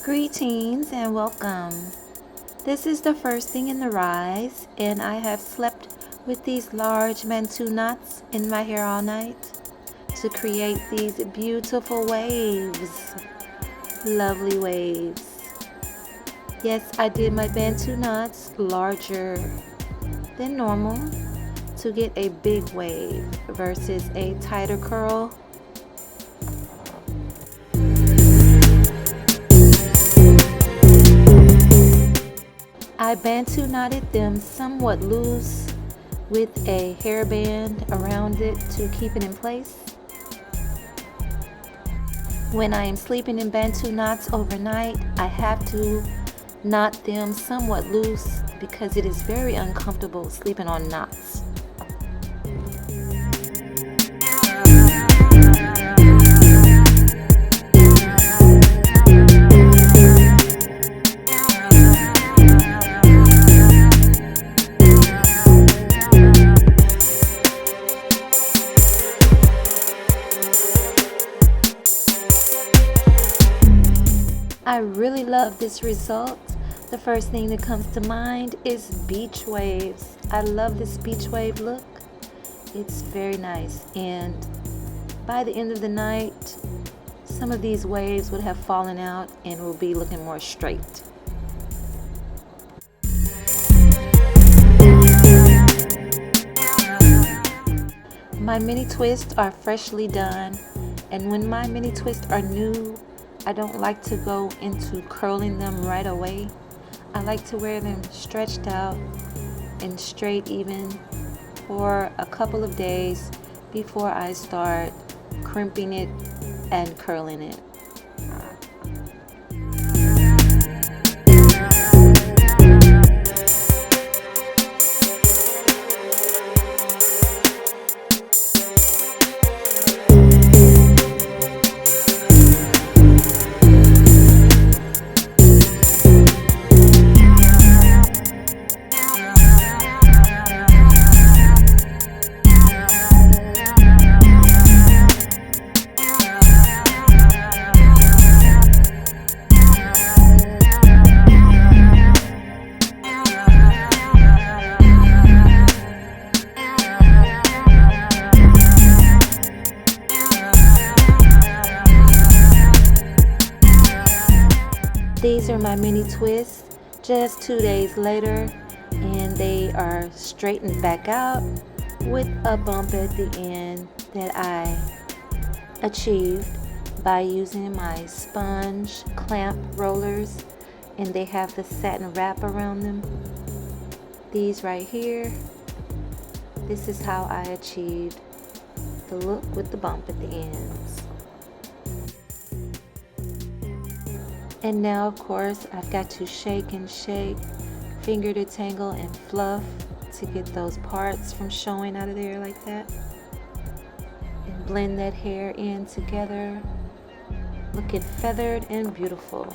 Greetings and welcome. This is the first thing in the rise, and I have slept with these large mantou knots in my hair all night to create these beautiful waves. Lovely waves. Yes, I did my bantu knots larger than normal to get a big wave versus a tighter curl. I bantu knotted them somewhat loose with a hairband around it to keep it in place. When I am sleeping in bantu knots overnight, I have to knot them somewhat loose because it is very uncomfortable sleeping on knots. I really love this result. The first thing that comes to mind is beach waves. I love this beach wave look. It's very nice, and by the end of the night, some of these waves would have fallen out and will be looking more straight. My mini twists are freshly done, and when my mini twists are new, I don't like to go into curling them right away. I like to wear them stretched out and straight even for a couple of days before I start crimping it and curling it. These are my mini twists just 2 days later, and they are straightened back out with a bump at the end that I achieved by using my sponge clamp rollers, and they have the satin wrap around them. These right here, this is how I achieved the look with the bump at the ends. And now, of course, I've got to shake and shake, finger to tangle and fluff to get those parts from showing out of there like that. And blend that hair in together, looking feathered and beautiful.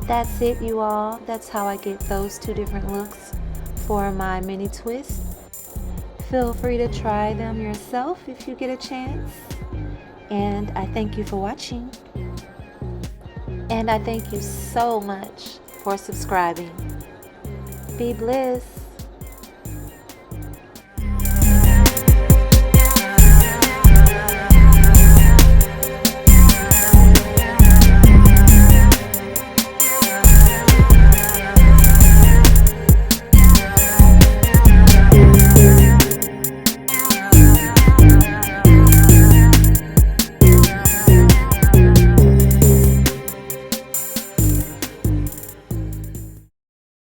That's it, you all. That's how I get those two different looks for my mini twist. Feel free to try them yourself if you get a chance. And I thank you for watching. And I thank you so much for subscribing. Be blessed.